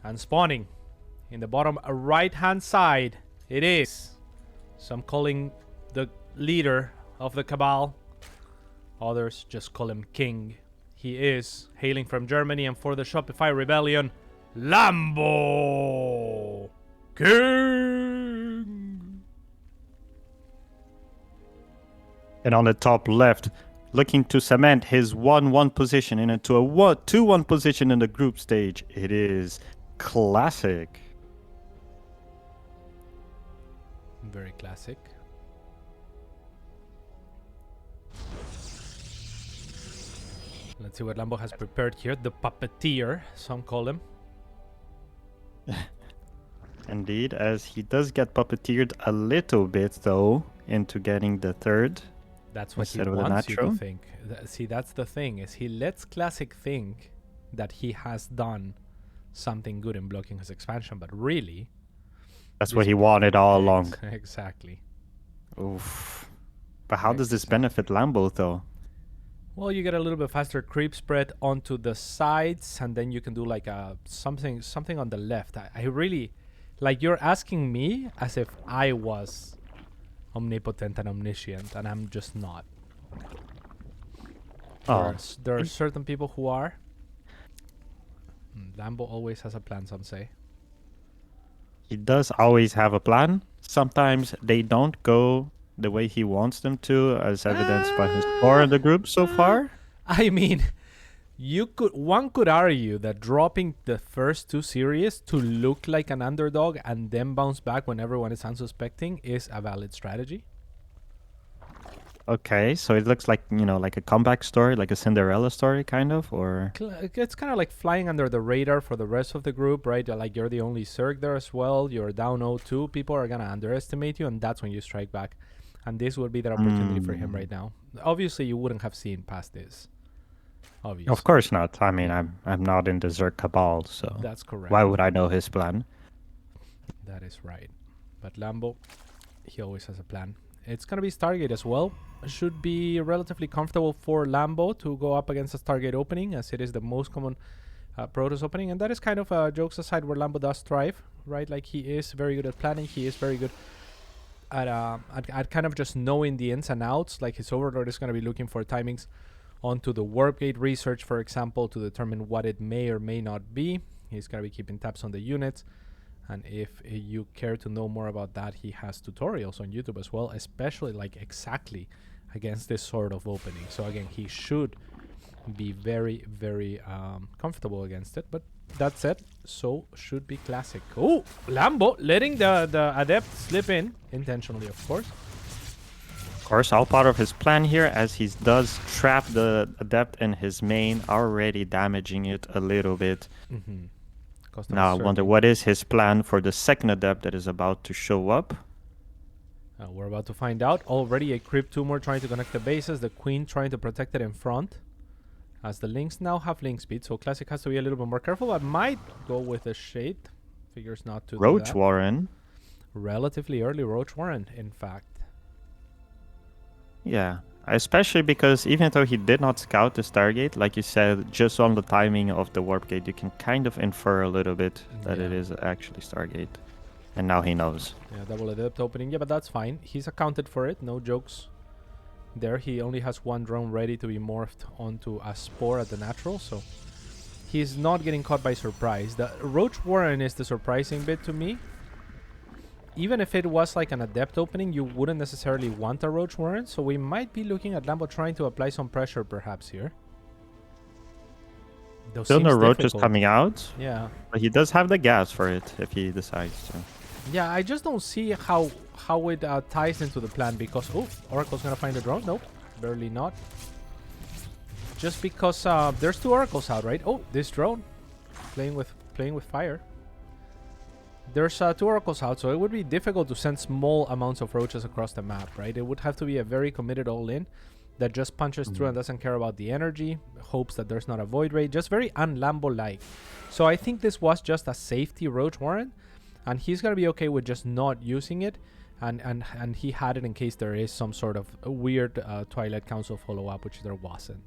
And spawning in the bottom right-hand side, it is. Some calling the leader of the Cabal. Others just call him King. He is hailing from Germany and for the Shopify Rebellion, Lambo King. And on the top left, looking to cement his 1-1 position into a 2-1 position in the group stage, it is Classic. Very classic. Let's see what Lambo has prepared here. The puppeteer, some call him. Indeed, as he does get puppeteered a little bit, though, into getting the third. That's what he instead of the wants you natural. to think. See, that's the thing, is he lets Classic think that he has done something good in blocking his expansion, but really... That's what he wanted all along. Exactly. Oof. But how does this benefit Lambo, though? Well, you get a little bit faster creep spread onto the sides, and then you can do like a something on the left. I really... Like, you're asking me as if I was omnipotent and omniscient, and I'm just not. There are certain people who are. Lambo always has a plan, some say. He does always have a plan. Sometimes they don't go the way he wants them to, as evidenced by his score in the group so far. I mean, one could argue that dropping the first two series to look like an underdog and then bounce back when everyone is unsuspecting is a valid strategy. Okay, so it looks like, like a comeback story, like a Cinderella story, kind of, or... It's kind of like flying under the radar for the rest of the group, right? Like, you're the only Zerg there as well. You're down 0-2. People are going to underestimate you, and that's when you strike back. And this would be the opportunity for him right now. Obviously, you wouldn't have seen past this. Obviously. Of course not. I mean, I'm not in the Zerg Cabal, so... That's correct. Why would I know his plan? That is right. But Lambo, he always has a plan. It's going to be Stargate as well. Should be relatively comfortable for Lambo to go up against a Stargate opening, as it is the most common Protoss opening. And that is kind of, jokes aside, where Lambo does thrive, right? Like, he is very good at planning. He is very good at kind of just knowing the ins and outs. Like, his Overlord is going to be looking for timings onto the Warp Gate research, for example, to determine what it may or may not be. He's going to be keeping tabs on the units. And if you care to know more about that, he has tutorials on YouTube as well, especially like exactly against this sort of opening. So again, he should be very, very comfortable against it. But that said, so should be Classic. Oh, Lambo letting the Adept slip in, intentionally, of course. Of course, all part of his plan here, as he does trap the Adept in his main, already damaging it a little bit. Now I wonder what is his plan for the second Adept that is about to show up. We're about to find out. Already a Crypt Tumor trying to connect the bases. The Queen trying to protect it in front. As the Lynx now have link speed. So Classic has to be a little bit more careful. I might go with a Shade. Figures not to Roach do that. Warren. Relatively early Roach Warren, in fact. Yeah. Especially because even though he did not scout the Stargate, like you said, just on the timing of the Warp Gate, you can kind of infer a little bit that it is actually Stargate. And now he knows. Yeah, double Adept opening. Yeah, but that's fine. He's accounted for it. No jokes there. He only has one drone ready to be morphed onto a Spore at the natural, so he's not getting caught by surprise. The Roach Warren is the surprising bit to me. Even if it was like an Adept opening, you wouldn't necessarily want a Roach Warren, so we might be looking at Lambo trying to apply some pressure perhaps here. Still no Roaches coming out. Yeah. But he does have the gas for it if he decides to. Yeah, I just don't see how it ties into the plan because... Oh, Oracle's going to find the drone? Nope, barely not. Just because there's two Oracles out, right? Oh, this drone playing with fire. There's two Oracles out, so it would be difficult to send small amounts of Roaches across the map, right? It would have to be a very committed all-in that just punches through and doesn't care about the energy, hopes that there's not a Void Ray, just very un-Lambo-like. So I think this was just a safety Roach Warren, and he's going to be okay with just not using it, and he had it in case there is some sort of a weird Twilight Council follow-up, which there wasn't.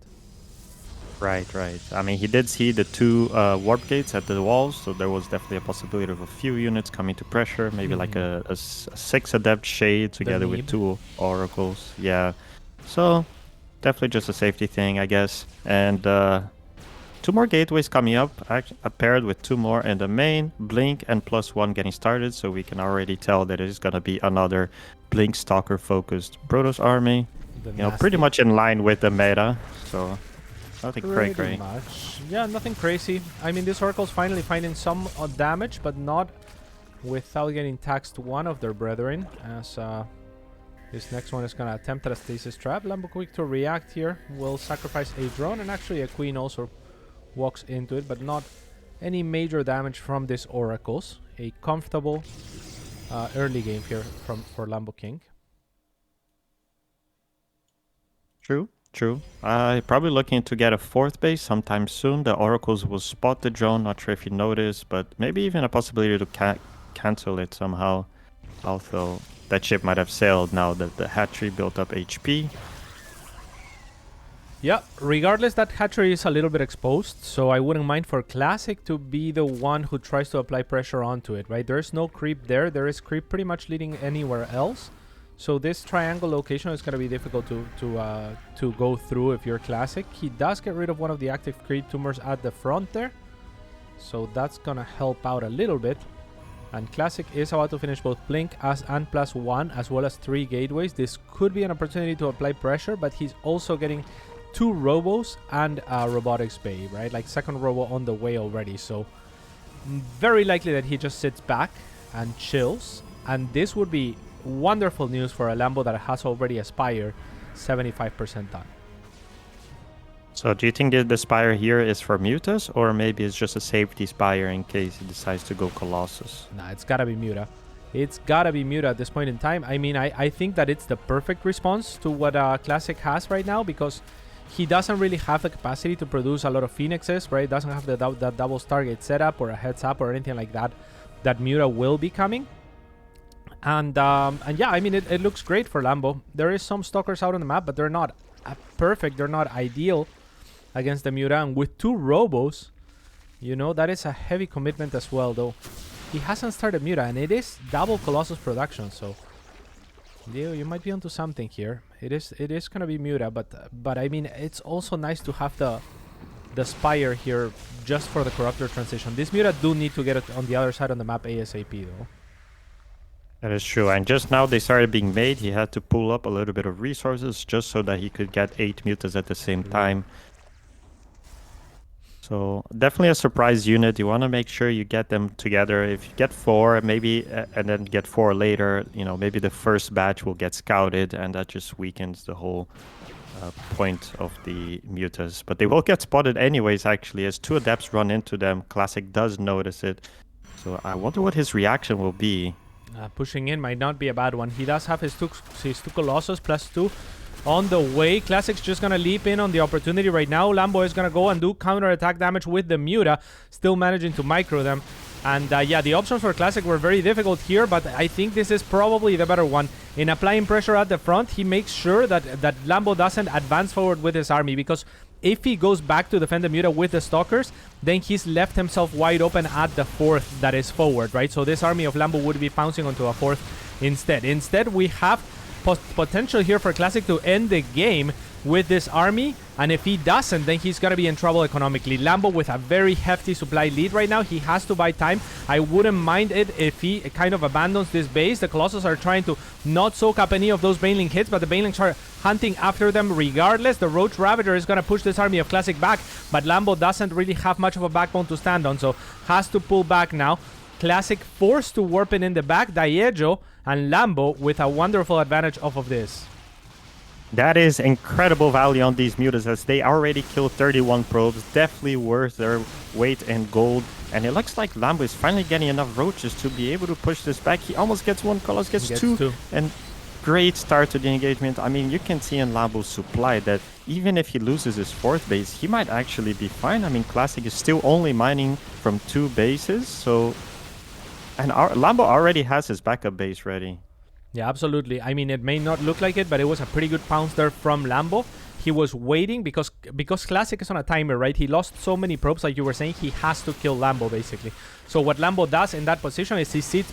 Right, right. I mean, he did see the 2 warp gates at the walls, so there was definitely a possibility of a few units coming to pressure, maybe like a 6 Adept Shade together with 2 Oracles. Yeah. So, definitely just a safety thing, I guess. And 2 more gateways coming up, paired with 2 more in the main, Blink and +1 getting started, so we can already tell that it is going to be another Blink Stalker-focused Protoss army. You know, pretty much in line with the meta, so... Nothing cray-cray. Yeah, nothing crazy. I mean, these Oracles finally finding some damage, but not without getting taxed one of their brethren, as this next one is going to attempt at a stasis trap. Lambo quick to react here. Will sacrifice a drone, and actually a queen also walks into it, but not any major damage from these Oracles. A comfortable early game here for Lambo King. True. True. Probably looking to get a 4th base sometime soon. The Oracles will spot the drone. Not sure if you noticed, but maybe even a possibility to cancel it somehow. Although that ship might have sailed now that the hatchery built up HP. Yeah, regardless, that hatchery is a little bit exposed, so I wouldn't mind for Classic to be the one who tries to apply pressure onto it, right? There's no creep there. There is creep pretty much leading anywhere else. So this triangle location is going to be difficult to go through if you're Classic. He does get rid of one of the active creep tumors at the front there, so that's going to help out a little bit. And Classic is about to finish both Blink and +1, as well as 3 gateways. This could be an opportunity to apply pressure, but he's also getting 2 robos and a robotics bay, right? Like second robo on the way already. So very likely that he just sits back and chills, and this would be wonderful news for a Lambo that has already a Spire 75% done. So do you think that the Spire here is for Mutas, or maybe it's just a safety Spire in case he decides to go Colossus? Nah, it's gotta be Muta. It's gotta be Muta at this point in time. I mean, I think that it's the perfect response to what Classic has right now, because he doesn't really have the capacity to produce a lot of Phoenixes, right? Doesn't have that double Stargate setup or a heads up or anything like that Muta will be coming. And yeah, I mean, it looks great for Lambo. There is some Stalkers out on the map, but they're not perfect. They're not ideal against the Muta. And with 2 Robos, you know, that is a heavy commitment as well, though. He hasn't started Muta, and it is double Colossus production, so Leo, you might be onto something here. It is gonna be Muta, but I mean, it's also nice to have the Spire here just for the Corruptor transition. This Muta do need to get it on the other side on the map ASAP, though. That is true, and just now they started being made. He had to pull up a little bit of resources just so that he could get 8 Mutas at the same time. So definitely a surprise unit. You want to make sure you get them together. If you get 4, maybe, and then get 4 later, you know, maybe the first batch will get scouted, and that just weakens the whole point of the Mutas. But they will get spotted anyways, actually, as 2 Adepts run into them. Classic does notice it. So I wonder what his reaction will be. Pushing in might not be a bad one. He does have his two Colossus +2 on the way. Classic's just going to leap in on the opportunity right now. Lambo is going to go and do counter-attack damage with the Muta, still managing to micro them. And yeah, the options for Classic were very difficult here, but I think this is probably the better one. In applying pressure at the front, he makes sure that Lambo doesn't advance forward with his army, because if he goes back to defend the Muta with the Stalkers, then he's left himself wide open at the 4th that is forward, right? So this army of Lambo would be pouncing onto a 4th instead. Instead, we have potential here for Classic to end the game with this army, and if he doesn't, then he's gonna be in trouble economically. Lambo with a very hefty supply lead right now. He has to buy time. I wouldn't mind it if he kind of abandons this base. The Colossus are trying to not soak up any of those Baneling hits, but the Banelings are hunting after them regardless. The Roach Ravager is gonna push this army of Classic back, but Lambo doesn't really have much of a backbone to stand on, so has to pull back now. Classic forced to warp in the back. Daiejo and Lambo with a wonderful advantage off of this. That is incredible value on these Mutas, as they already killed 31 probes. Definitely worth their weight in gold. And it looks like Lambo is finally getting enough roaches to be able to push this back. He almost gets 1, Colossus gets two. And great start to the engagement. I mean, you can see in Lambo's supply that even if he loses his 4th base, he might actually be fine. I mean, Classic is still only mining from 2 bases. So, and Lambo already has his backup base ready. Yeah, absolutely. I mean, it may not look like it, but it was a pretty good pounce there from Lambo. he was waiting because Classic is on a timer, right? He lost so many probes, like you were saying, he has to kill Lambo basically. So what Lambo does in that position is he sits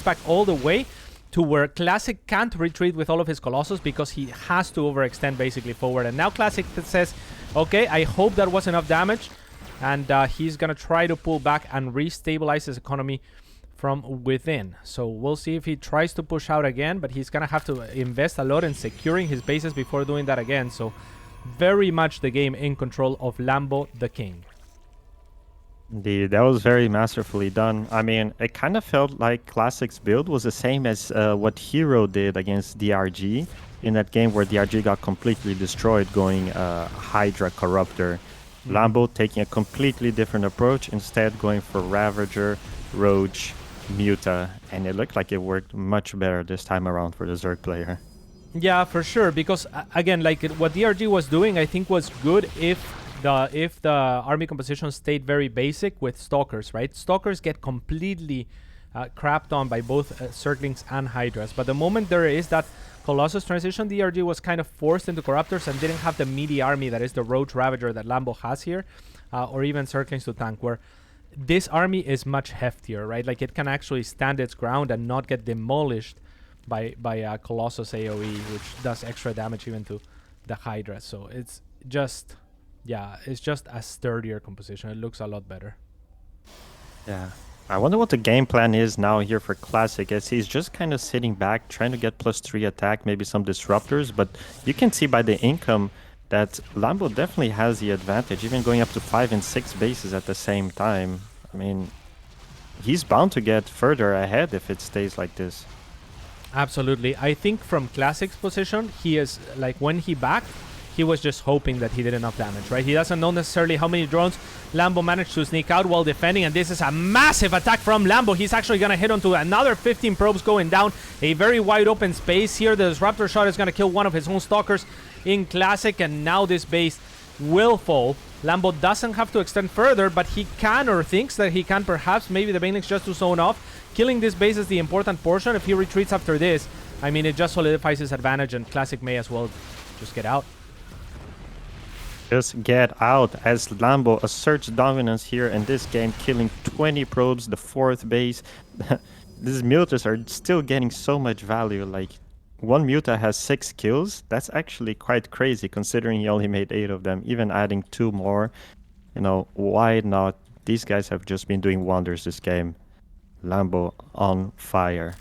back all the way to where Classic can't retreat with all of his Colossus because he has to overextend basically forward. And now Classic says, okay, I hope that was enough damage. And he's going to try to pull back and restabilize his economy from within. So we'll see if he tries to push out again, but he's going to have to invest a lot in securing his bases before doing that again. So very much the game in control of Lambo the King. Indeed, that was very masterfully done. I mean, it kind of felt like Classic's build was the same as what Hero did against DRG in that game where DRG got completely destroyed going Hydra Corruptor. Lambo taking a completely different approach, instead going for Ravager, Roach, Muta, and it looked like it worked much better this time around for the Zerg player. Yeah, for sure, because again, like what DRG was doing, I think was good if the army composition stayed very basic with Stalkers, right? Stalkers get completely crapped on by both Zerglings and Hydras, but the moment there is that Colossus transition, DRG was kind of forced into Corruptors and didn't have the meaty army that is the Roach Ravager that Lambo has here, or even Zerglings to tank, where this army is much heftier, right? Like it can actually stand its ground and not get demolished by Colossus AoE, which does extra damage even to the Hydra. So it's just, yeah, it's just a sturdier composition. It looks a lot better. Yeah. I wonder what the game plan is now here for Classic, as he's just kind of sitting back, trying to get +3 attack, maybe some disruptors, but you can see by the income that Lambo definitely has the advantage, even going up to 5 and 6 bases at the same time. I mean, he's bound to get further ahead if it stays like this. Absolutely. I think from Classic's position, he is, like, when he backed, he was just hoping that he did enough damage, right? He doesn't know necessarily how many drones Lambo managed to sneak out while defending, and this is a massive attack from Lambo. He's actually going to hit onto another 15 probes going down. A very wide open space here. The Disruptor shot is going to kill one of his own Stalkers in Classic, and now this base will fall. Lambo doesn't have to extend further, but he can, or thinks that he can perhaps. Maybe the Banelings just to zone off. Killing this base is the important portion. If he retreats after this, I mean, it just solidifies his advantage, and Classic may as well just get out. Just get out, as Lambo asserts dominance here in this game, killing 20 probes, the 4th base. These Mutas are still getting so much value. Like, one Muta has 6 kills. That's actually quite crazy, considering he only made 8 of them. Even adding 2 more, you know, why not? These guys have just been doing wonders this game. Lambo on fire.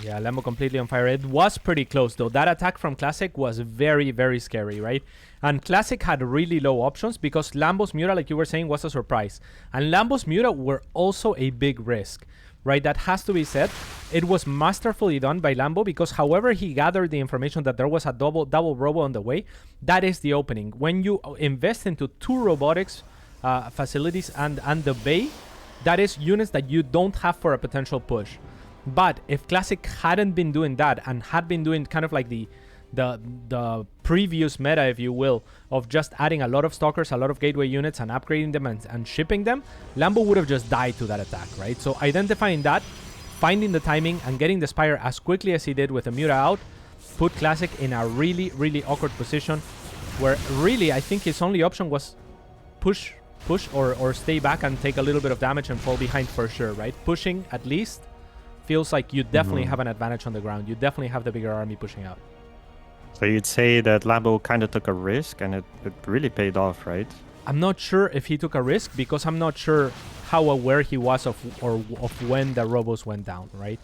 Yeah, Lambo completely on fire. It was pretty close, though. That attack from Classic was very, very scary, right? And Classic had really low options because Lambo's Muta, like you were saying, was a surprise. And Lambo's Muta were also a big risk, right? That has to be said. It was masterfully done by Lambo because however he gathered the information that there was a double robo on the way, that is the opening. When you invest into 2 robotics facilities and the bay, that is units that you don't have for a potential push. But if Classic hadn't been doing that and had been doing kind of like the previous meta, if you will, of just adding a lot of Stalkers, a lot of gateway units and upgrading them and shipping them, Lambo would have just died to that attack, right? So identifying that, finding the timing and getting the Spire as quickly as he did with the Muta out, put Classic in a really, really awkward position where really I think his only option was push or stay back and take a little bit of damage and fall behind for sure, right? Pushing at least feels like you definitely have an advantage on the ground. You definitely have the bigger army pushing out. So you'd say that Lambo kind of took a risk and it really paid off, right? I'm not sure if he took a risk because I'm not sure how aware he was of when the robos went down, right?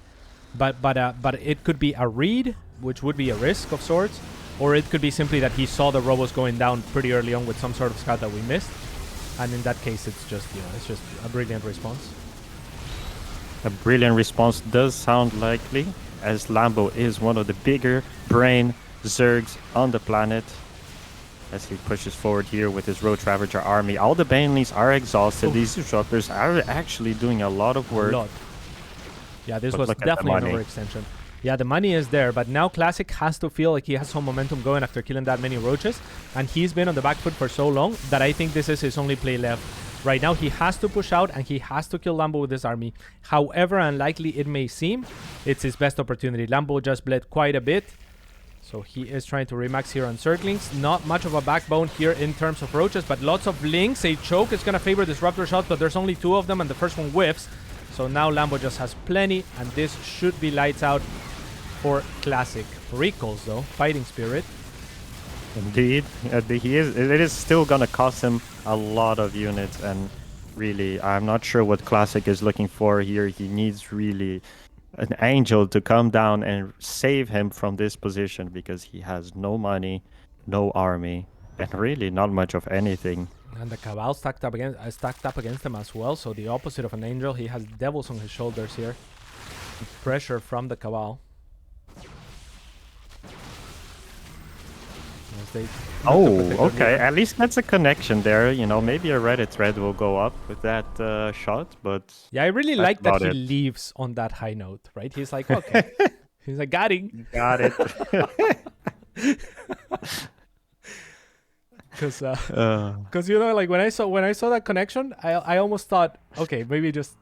But it could be a read, which would be a risk of sorts, or it could be simply that he saw the robos going down pretty early on with some sort of scout that we missed. And in that case, it's just, you know, it's just a brilliant response. A brilliant response does sound likely, as Lambo is one of the bigger brain Zergs on the planet. As he pushes forward here with his Roach Ravager army. All the Banelings are exhausted. These disruptors are actually doing a lot of work. Yeah, this was definitely an overextension. Yeah, the money is there, but now Classic has to feel like he has some momentum going after killing that many roaches, and he's been on the back foot for so long that I think this is his only play left. Right now, he has to push out, and he has to kill Lambo with this army. However unlikely it may seem, it's his best opportunity. Lambo just bled quite a bit, So he is trying to remax here on Zerglings. Not much of a backbone here in terms of roaches, but lots of links. A choke is going to favor Disruptor shots, but there's only 2 of them, and the first one whiffs. So now Lambo just has plenty, and this should be lights out for Classic. Recalls, though. Fighting Spirit. Indeed. It is still going to cost him a lot of units, and really, I'm not sure what Classic is looking for here. He needs really an angel to come down and save him from this position, because he has no money, no army, and really not much of anything. And the Cabal stacked up against him as well. So the opposite of an angel. He has devils on his shoulders here. Pressure from the Cabal. Okay. At least that's a connection there. You know, maybe a Reddit thread will go up with that shot, but yeah, I really like that he leaves on that high note, right? He's like, okay. He's like, got it. Because you know, like when I saw that connection, I almost thought, okay, maybe just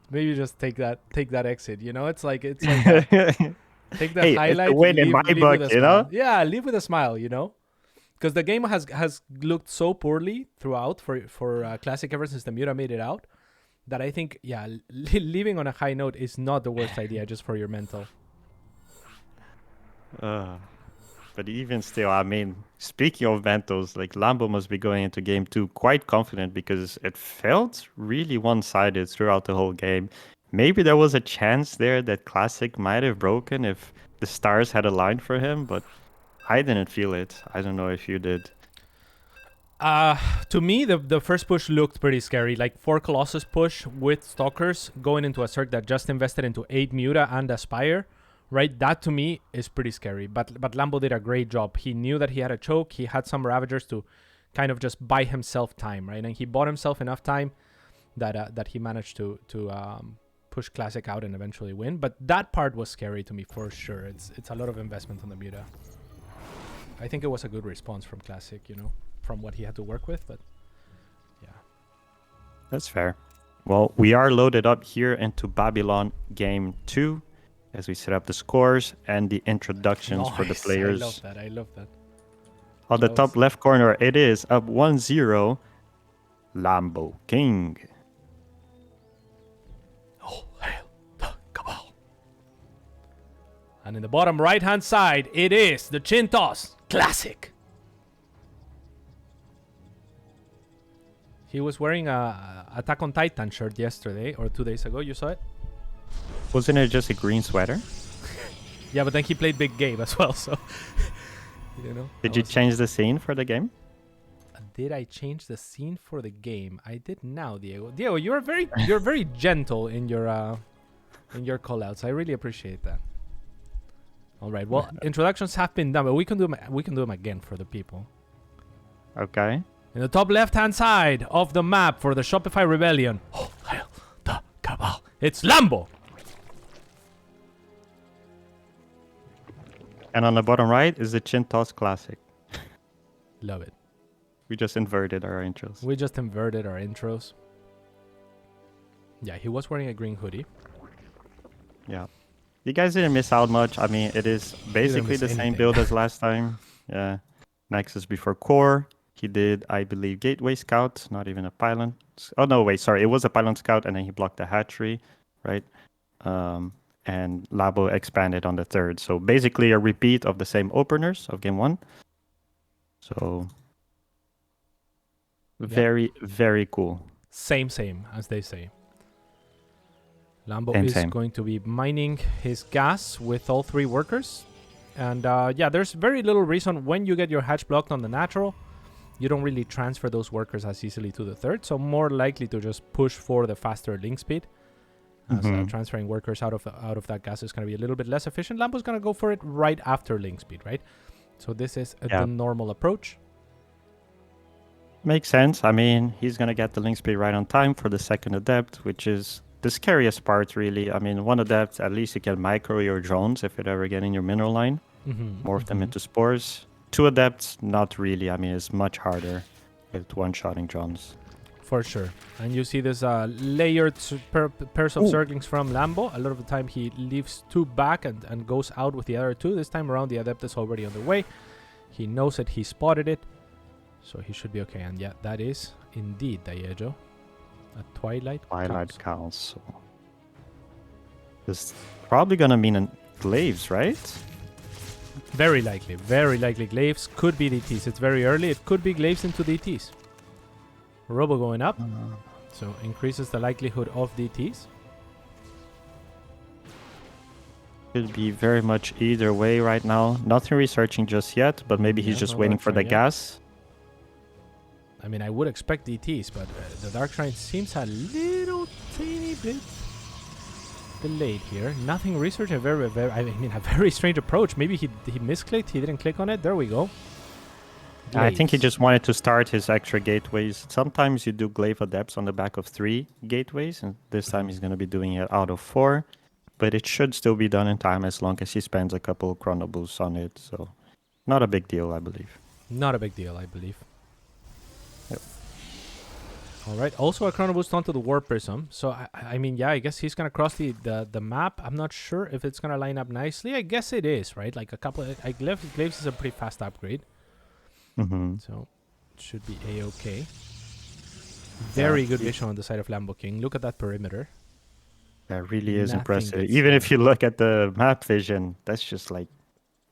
take that exit. You know, it's like take that highlight. It's a win in my book, you know. Yeah, leave with a smile, you know. Because the game has looked so poorly throughout for Classic ever since the Muta made it out, that I think, yeah, leaving on a high note is not the worst idea just for your mental. But even still, I mean, speaking of mentals, like Lambo must be going into game 2 quite confident, because it felt really one-sided throughout the whole game. Maybe there was a chance there that Classic might have broken if the stars had aligned for him, but I didn't feel it. I don't know if you did. To me, the first push looked pretty scary. Like 4 Colossus push with Stalkers going into a Zerg that just invested into 8 Muta and Aspire, right? That to me is pretty scary. But Lambo did a great job. He knew that he had a choke. He had some Ravagers to kind of just buy himself time, right? And he bought himself enough time that he managed to push Classic out and eventually win. But that part was scary to me for sure. It's a lot of investment on the Muta. I think it was a good response from Classic, you know, from what he had to work with, but yeah. That's fair. Well, we are loaded up here into Babylon game 2 as we set up the scores and the introductions for the players. I love that. On the top left corner, it is up 1-0, Lambo King. Oh, hail the Cabal. And in the bottom right-hand side, it is the Chin Toss Classic. He was wearing a Attack on Titan shirt yesterday or 2 days ago. You saw it? Wasn't it just a green sweater? Yeah, but then he played big game as well, so you know. Did you change the scene for the game? Did I change the scene for the game? I did now, Diego. Diego, you're very gentle in your call-outs. I really appreciate that. All right. Well, introductions have been done, but we can do them again for the people. Okay. In the top left-hand side of the map for the Shopify Rebellion, oh, hail the Cabal. It's Lambo. And on the bottom right is the Chin Toss Classic. Love it. We just inverted our intros. Yeah, he was wearing a green hoodie. Yeah. You guys didn't miss out much. I mean, it is basically the same build as last time. Yeah. Nexus before core. He did, I believe, Gateway Scout, not even a Pylon. Oh, no, wait, sorry. It was a Pylon Scout, and then he blocked the hatchery, right? And Labo expanded on the third. So basically a repeat of the same openers of game 1. So very, very cool. Same, as they say. Lambo is going to be mining his gas with all 3 workers. And yeah, there's very little reason when you get your hatch blocked on the natural, you don't really transfer those workers as easily to the third. So more likely to just push for the faster link speed. As transferring workers out of that gas is going to be a little bit less efficient. Lambo's going to go for it right after link speed, right? So this is the normal approach. Makes sense. I mean, he's going to get the link speed right on time for the second adept, which is the scariest part, really. I mean, 1 adept, at least you can micro your drones if it ever get in your mineral line. Morph them into spores. 2 adepts, not really. I mean, it's much harder with one-shotting drones. For sure. And you see this layered pairs of circlings from Lambo. A lot of the time he leaves 2 back and goes out with the other 2. This time around the Adept is already on the way. He knows that he spotted it. So he should be okay. And yeah, that is indeed Daiejo. A Twilight Council. This is probably going to mean glaives, right? Very likely glaives. Could be DTs. It's very early. It could be glaives into DTs. Robo going up. So increases the likelihood of DTs. Could be very much either way right now. Nothing researching just yet, but maybe he's just waiting for the gas. I mean, I would expect DTs, but the Dark Shrine seems a little teeny bit delayed here. Nothing research. A very strange approach. Maybe he misclicked. He didn't click on it. There we go. Glaives. I think he just wanted to start his extra gateways. Sometimes you do glaive adepts on the back of 3 gateways, and this time he's going to be doing it out of 4. But it should still be done in time as long as he spends a couple chrono boosts on it. So not a big deal, I believe. Not a big deal, I believe. Yep. All right. Also a chrono boost onto the Warp Prism. So, I mean, yeah, I guess he's going to cross the map. I'm not sure if it's going to line up nicely. I guess it is, right? Like a couple of... Glaives is a pretty fast upgrade. So it should be A-okay. Very good vision on the side of Lambo King. Look at that perimeter. That really is impressive. Even if you look at the map vision, that's just like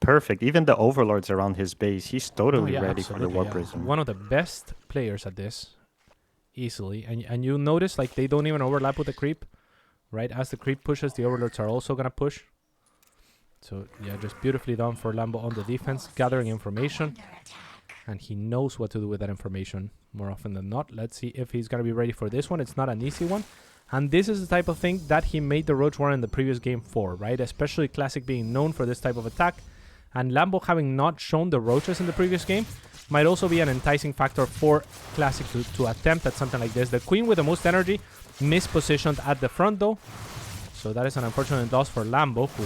perfect. Even the overlords around his base, he's totally ready for the Warp Prism. One of the best players at this, easily. And you notice like they don't even overlap with the creep, right? As the creep pushes, the overlords are also gonna push. So yeah, just beautifully done for Lambo on the defense, gathering information. And he knows what to do with that information more often than not. Let's see if he's going to be ready for this one. It's not an easy one. And this is the type of thing that he made the Roach Warren in the previous game for, right? Especially Classic being known for this type of attack. And Lambo having not shown the Roaches in the previous game might also be an enticing factor for Classic to attempt at something like this. The Queen with the most energy mispositioned at the front though. So that is an unfortunate loss for Lambo, who...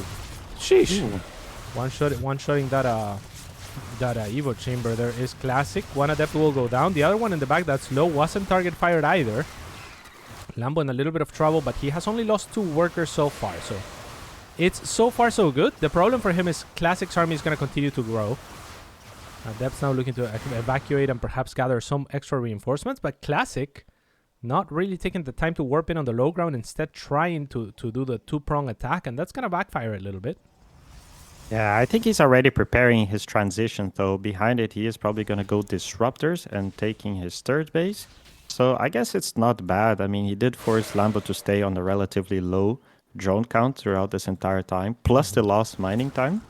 Sheesh! One-shotting that Evo Chamber there is Classic. One Adept will go down. The other one in the back that's low wasn't target fired either. Lambo in a little bit of trouble, but he has only lost 2 workers so far. So it's so far so good. The problem for him is Classic's army is going to continue to grow. Adept's now looking to evacuate and perhaps gather some extra reinforcements, but Classic not really taking the time to warp in on the low ground, instead trying to do the 2-prong attack, and that's going to backfire a little bit. Yeah, I think he's already preparing his transition, though. Behind it, he is probably going to go Disruptors and taking his 3rd base. So I guess it's not bad. I mean, he did force Lambo to stay on a relatively low drone count throughout this entire time, plus the lost mining time.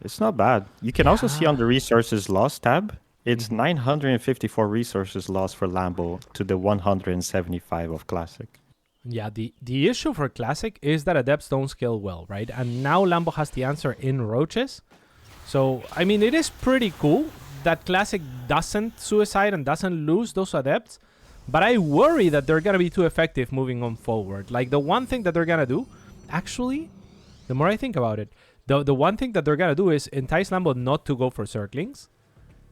It's not bad. You can also see on the resources lost tab, it's 954 resources lost for Lambo to the 175 of Classic. Yeah, the issue for Classic is that Adepts don't scale well, right? And now Lambo has the answer in Roaches. So, I mean, it is pretty cool that Classic doesn't suicide and doesn't lose those Adepts. But I worry that they're going to be too effective moving on forward. Like, the one thing that they're going to do, actually, the more I think about it, the one thing that they're going to do is entice Lambo not to go for Circlings.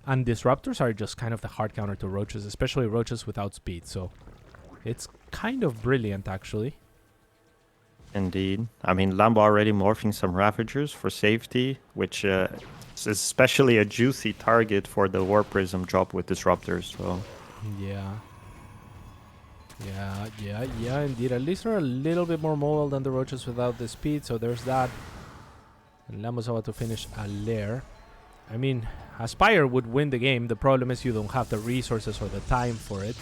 And Disruptors are just kind of the hard counter to Roaches, especially Roaches without speed. So, it's kind of brilliant, actually. Indeed. I mean, Lambo already morphing some Ravagers for safety, which is especially a juicy target for the Warp Prism drop with Disruptors. So. Yeah, indeed. At least they're a little bit more mobile than the Roaches without the speed, so there's that. And Lambo's about to finish a lair. I mean, Aspire would win the game. The problem is you don't have the resources or the time for it.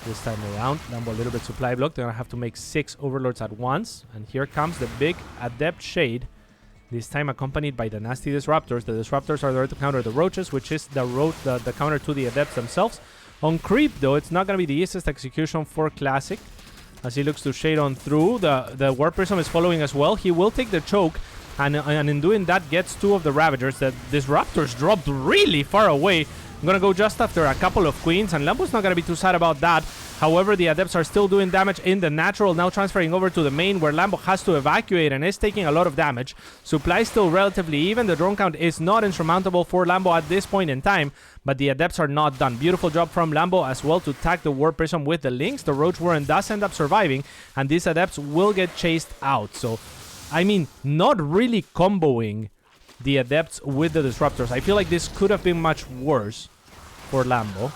This time around, Lambo a little bit supply block. They're going to have to make 6 Overlords at once. And here comes the big Adept Shade. This time accompanied by the nasty Disruptors. The Disruptors are there to counter the Roaches, which is the counter to the Adepts themselves. On Creep, though, it's not going to be the easiest execution for Classic. As he looks to shade on through. The Warp Prism is following as well. He will take the choke. and in doing that gets 2 of the Ravagers. The Disruptors dropped really far away. I'm gonna go just after a couple of Queens, and Lambo's not gonna be too sad about that. However, the Adepts are still doing damage in the natural, now transferring over to the main, where Lambo has to evacuate and is taking a lot of damage. Supply still relatively even. The drone count is not insurmountable for Lambo at this point in time, but the Adepts are not done. Beautiful job from Lambo as well to tag the Warp Prism with the links. The Roach Warren does end up surviving, and these Adepts will get chased out. So, I mean, not really comboing the Adepts with the Disruptors. I feel like this could have been much worse for Lambo.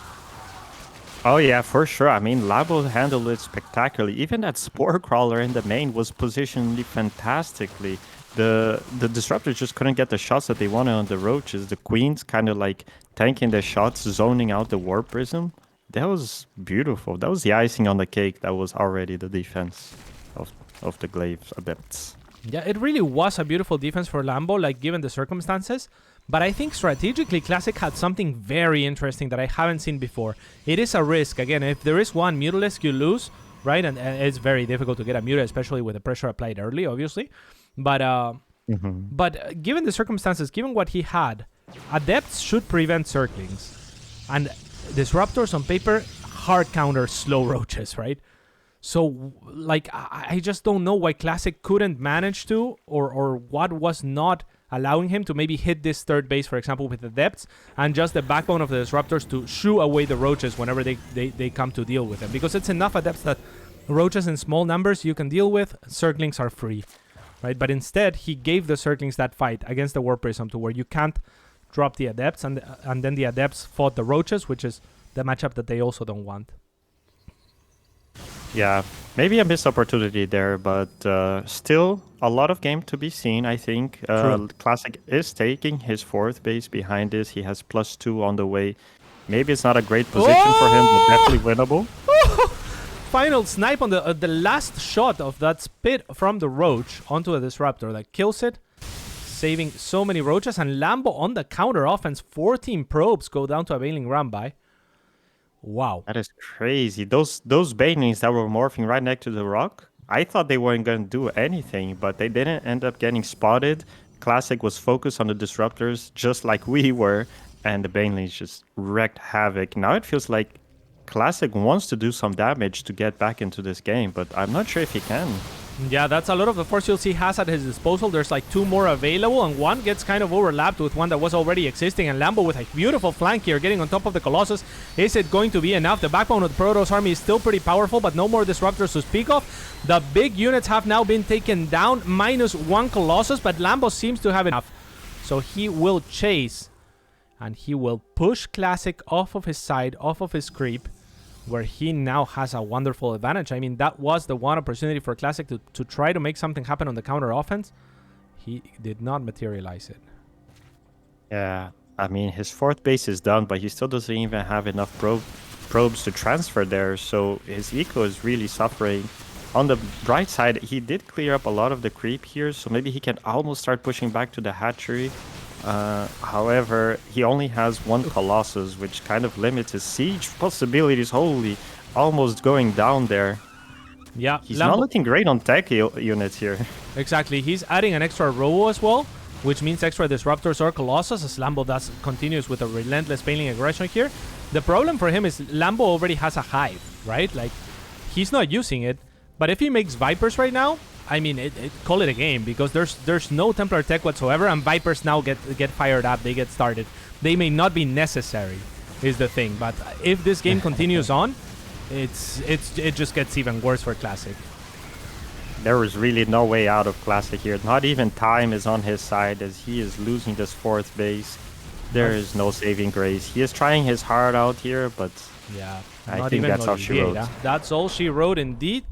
Oh yeah, for sure. I mean, Lambo handled it spectacularly. Even that Spore Crawler in the main was positioned fantastically. The Disruptors just couldn't get the shots that they wanted on the Roaches. The Queens kind of like tanking the shots, zoning out the Warp Prism. That was beautiful. That was the icing on the cake. That was already the defense of the Glaive Adepts. Yeah, it really was a beautiful defense for Lambo, like given the circumstances. But I think strategically, Classic had something very interesting that I haven't seen before. It is a risk. Again, if there is one Mutalisk, you lose, right? And it's very difficult to get a Muta, especially with the pressure applied early, obviously. But but given the circumstances, given what he had, Adepts should prevent Circlings. And Disruptors on paper, hard counter slow Roaches, right? So, like, I just don't know why Classic couldn't manage to, or what was not allowing him to maybe hit this third base, for example, with the Adepts, and just the backbone of the Disruptors to shoo away the Roaches whenever they come to deal with them. Because it's enough Adepts that Roaches in small numbers you can deal with, Circlings are free, right? But instead, he gave the Circlings that fight against the Warp Prism to where you can't drop the Adepts, and then the Adepts fought the Roaches, which is the matchup that they also don't want. Yeah, maybe a missed opportunity there, but still a lot of game to be seen, I think. Classic is taking his 4th base behind this. He has +2 on the way. Maybe it's not a great position for him, but definitely winnable. Final snipe on the last shot of that spit from the Roach onto a Disruptor that kills it, saving so many Roaches. And Lambo on the counter offense, 14 probes go down to a Bailing Rambai. Wow. That is crazy. Those Banelings that were morphing right next to the rock, I thought they weren't going to do anything, but they didn't end up getting spotted. Classic was focused on the Disruptors just like we were, and the Banelings just wreaked havoc. Now it feels like Classic wants to do some damage to get back into this game, but I'm not sure if he can. Yeah, that's a lot of the force fields he has at his disposal. There's like 2 more available, and one gets kind of overlapped with one that was already existing. And Lambo with a beautiful flank here, getting on top of the Colossus. Is it going to be enough? The backbone of the Protoss army is still pretty powerful, but no more Disruptors to speak of. The big units have now been taken down, -1 Colossus, but Lambo seems to have enough. So he will chase, and he will push Classic off of his side, off of his creep, where he now has a wonderful advantage. I mean, that was the one opportunity for Classic to try to make something happen on the counter offense. He did not materialize it. Yeah, I mean, his 4th base is done, but he still doesn't even have enough probes to transfer there, so his eco is really suffering. On the bright side, he did clear up a lot of the creep here, so maybe he can almost start pushing back to the hatchery. However, he only has 1 Colossus, which kind of limits his siege possibilities. Holy, almost going down there. Yeah, he's not looking great on tech units here. Exactly, he's adding an extra Robo as well, which means extra Disruptors or Colossus, as Lambo continues with a relentless Bailing aggression here. The problem for him is Lambo already has a Hive, right? Like, he's not using it, but if he makes Vipers right now, I mean, call it a game, because there's no Templar tech whatsoever, and Vipers now get fired up, they get started. They may not be necessary, is the thing, but if this game continues on, it just gets even worse for Classic. There is really no way out of Classic here. Not even time is on his side, as he is losing this 4th base. There is no saving grace. He is trying his heart out here, but yeah, I think that's all she wrote. That's all she wrote indeed.